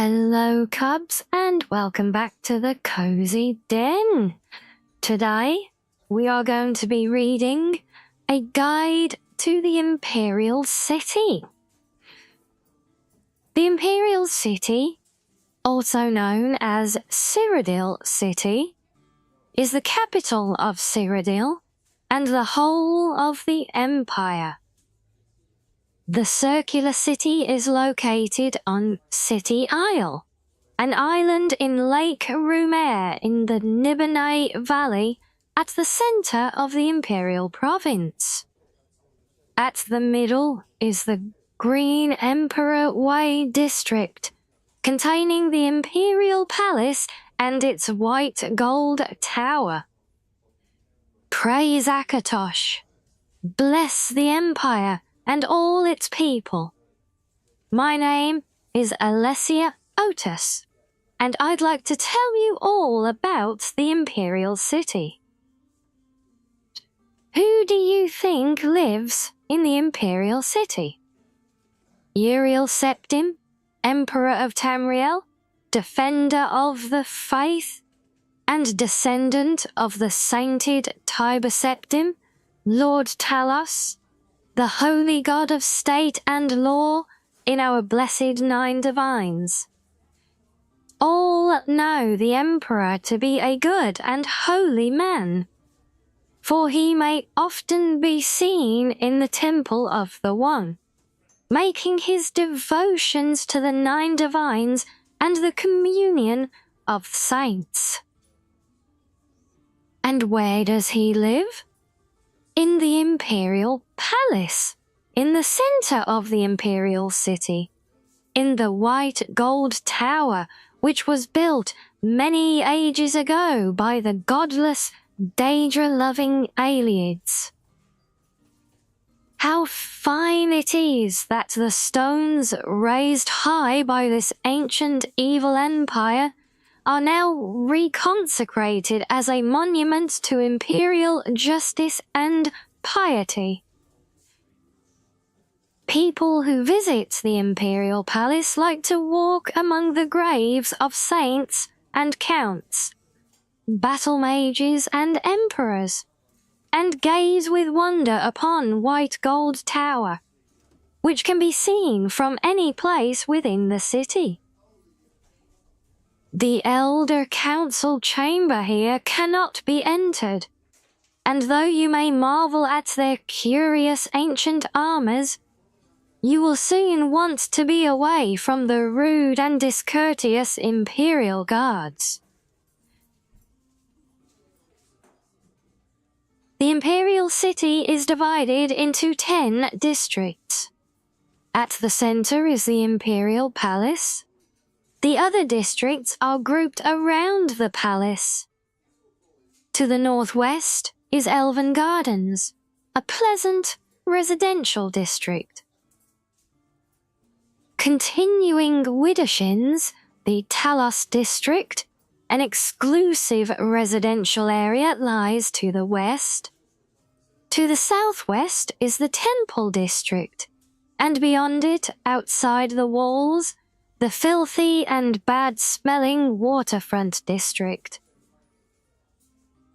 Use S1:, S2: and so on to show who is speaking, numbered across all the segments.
S1: Hello, cubs, and welcome back to the Cozy Den. Today, we are going to be reading a guide to the Imperial City. The Imperial City, also known as Cyrodiil City, is the capital of Cyrodiil and the whole of the Empire. The circular city is located on City Isle, an island in Lake Rumer in the Nibonai Valley at the center of the Imperial Province. At the middle is the Green Emperor Way district, containing the Imperial Palace and its white gold tower. Praise Akatosh! Bless the Empire and all its people. My name is Alessia Otis, and I'd like to tell you all about the Imperial City. Who do you think lives in the Imperial City? Uriel Septim, Emperor of Tamriel, Defender of the Faith, and descendant of the sainted Tiber Septim, Lord Talos, the holy god of state and law in our blessed nine divines. All know the emperor to be a good and holy man, for he may often be seen in the temple of the One, making his devotions to the nine divines and the communion of saints. And where does he live? In the Imperial Palace, in the center of the Imperial City, in the white gold tower which was built many ages ago by the godless, Daedra-loving Aelids. How fine it is that the stones raised high by this ancient evil empire are now reconsecrated as a monument to imperial justice and piety. People who visit the Imperial Palace like to walk among the graves of saints and counts, battle mages and emperors, and gaze with wonder upon White Gold Tower, which can be seen from any place within the city. The Elder Council chamber here cannot be entered, and though you may marvel at their curious ancient armors, you will soon want to be away from the rude and discourteous Imperial guards. The Imperial City is divided into 10 districts. At the center is the Imperial Palace. The other districts are grouped around the palace. To the northwest is Elven Gardens, a pleasant residential district. Continuing Widdershins, the Talos district, an exclusive residential area, lies to the west. To the southwest is the Temple district, and beyond it, outside the walls, the filthy and bad-smelling waterfront district.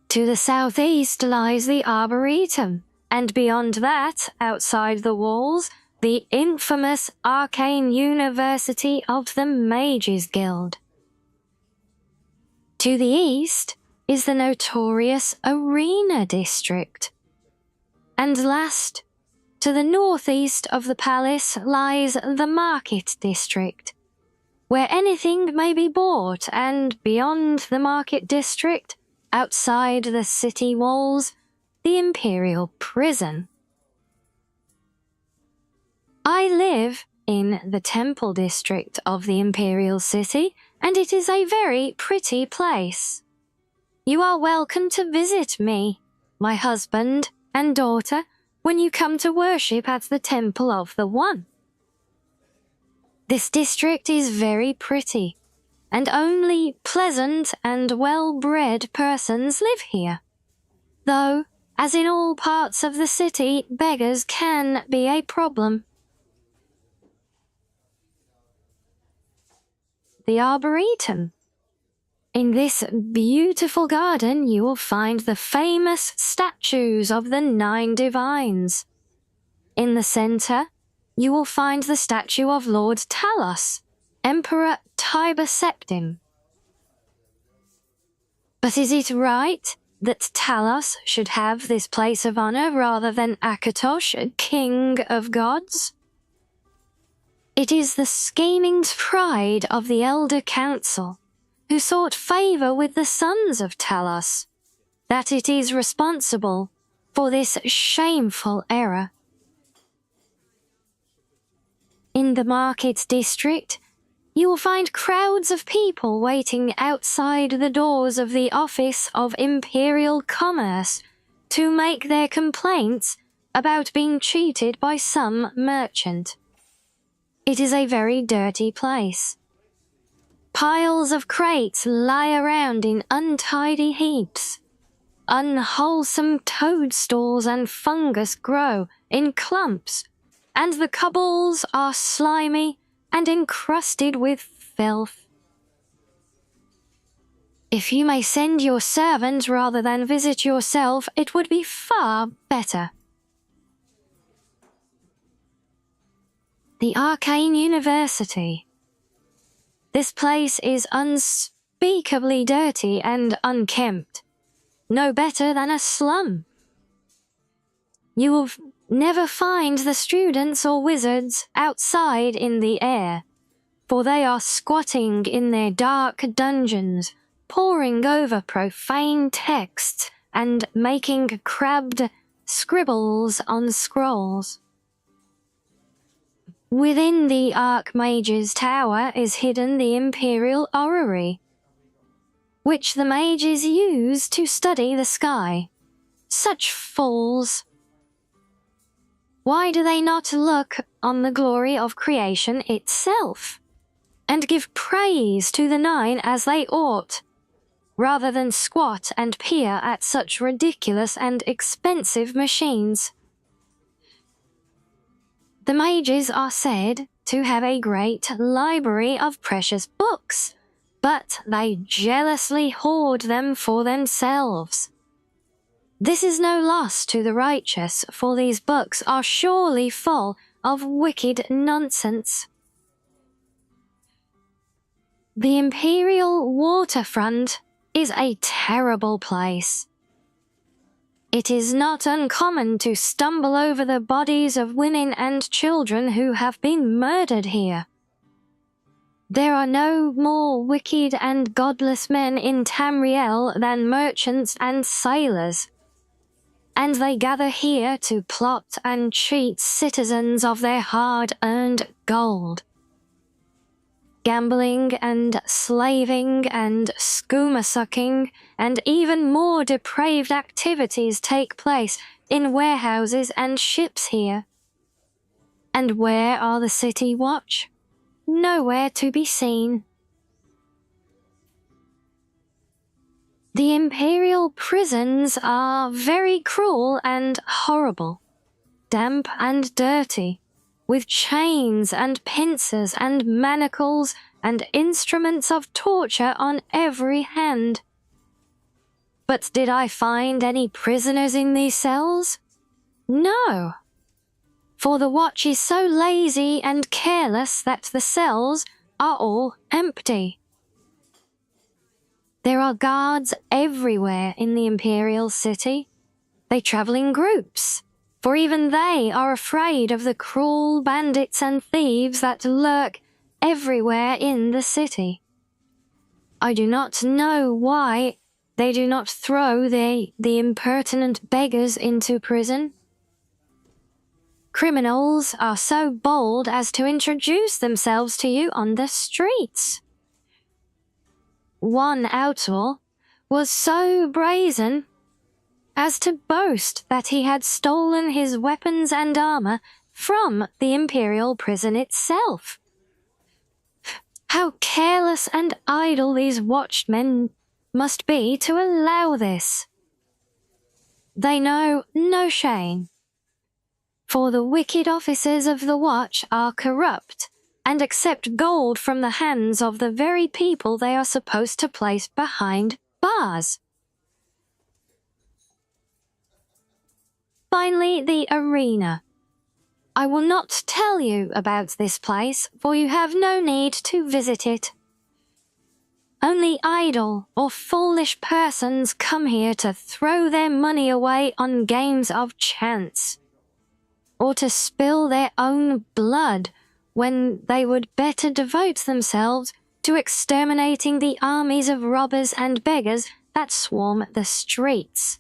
S1: To the southeast lies the Arboretum, and beyond that, outside the walls, the infamous Arcane University of the Mages Guild. To the east is the notorious Arena district. And last, to the northeast of the palace lies the Market district, where anything may be bought, and beyond the Market district, outside the city walls, the Imperial Prison. I live in the Temple district of the Imperial City, and it is a very pretty place. You are welcome to visit me, my husband and daughter, when you come to worship at the Temple of the One. This district is very pretty, and only pleasant and well-bred persons live here, though, as in all parts of the city, beggars can be a problem. the Arboretum. In this beautiful garden, you will find the famous statues of the 9 divines. In the center, you will find the statue of Lord Talos, Emperor Tiber Septim. But is it right that Talos should have this place of honor rather than Akatosh, king of gods? It is the scheming pride of the Elder Council, who sought favor with the sons of Talos, that it is responsible for this shameful error. In the market district, you will find crowds of people waiting outside the doors of the Office of Imperial Commerce to make their complaints about being cheated by some merchant. It is a very dirty place. Piles of crates lie around in untidy heaps. Unwholesome toadstools and fungus grow in clumps, and the cobbles are slimy and encrusted with filth. If you may send your servant rather than visit yourself, it would be far better. The Arcane University. This place is unspeakably dirty and unkempt, no better than a slum. You will never find the students or wizards outside in the air, for they are squatting in their dark dungeons, poring over profane texts and making crabbed scribbles on scrolls. Within the Archmage's tower is hidden the Imperial Orrery, which the mages use to study the sky. Such fools! Why do they not look on the glory of creation itself, and give praise to the 9 as they ought, rather than squat and peer at such ridiculous and expensive machines? The mages are said to have a great library of precious books, but they jealously hoard them for themselves. This is no loss to the righteous, for these books are surely full of wicked nonsense. The Imperial waterfront is a terrible place. It is not uncommon to stumble over the bodies of women and children who have been murdered here. There are no more wicked and godless men in Tamriel than merchants and sailors, and they gather here to plot and cheat citizens of their hard-earned gold. Gambling and slaving and skooma-sucking and even more depraved activities take place in warehouses and ships here. And where are the city watch? Nowhere to be seen. The Imperial prisons are very cruel and horrible, damp and dirty, with chains and pincers and manacles and instruments of torture on every hand. But did I find any prisoners in these cells? No, for the watch is so lazy and careless that the cells are all empty. There are guards everywhere in the Imperial city. They travel in groups, for even they are afraid of the cruel bandits and thieves that lurk everywhere in the city. I do not know why they do not throw the impertinent beggars into prison. Criminals are so bold as to introduce themselves to you on the streets. One outlaw was so brazen as to boast that he had stolen his weapons and armor from the Imperial prison itself. How careless and idle these watchmen must be to allow this. They know no shame, for the wicked officers of the watch are corrupt and accept gold from the hands of the very people they are supposed to place behind bars. Finally, the arena. I will not tell you about this place, for you have no need to visit it. Only idle or foolish persons come here to throw their money away on games of chance, or to spill their own blood when they would better devote themselves to exterminating the armies of robbers and beggars that swarm the streets.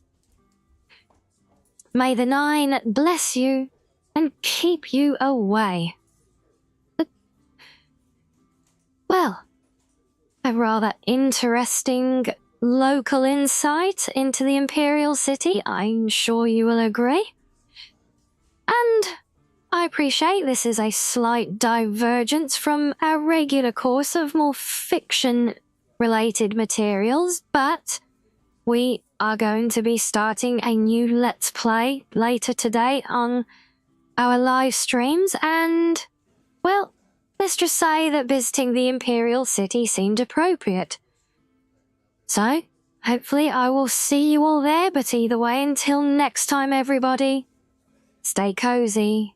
S1: May the Nine bless you and keep you away. Well, a rather interesting local insight into the Imperial City, I'm sure you will agree. And I appreciate this is a slight divergence from our regular course of more fiction-related materials, but we are going to be starting a new Let's Play later today on our live streams, and, well, let's just say that visiting the Imperial City seemed appropriate. So, hopefully I will see you all there, but either way, until next time everybody, stay cozy.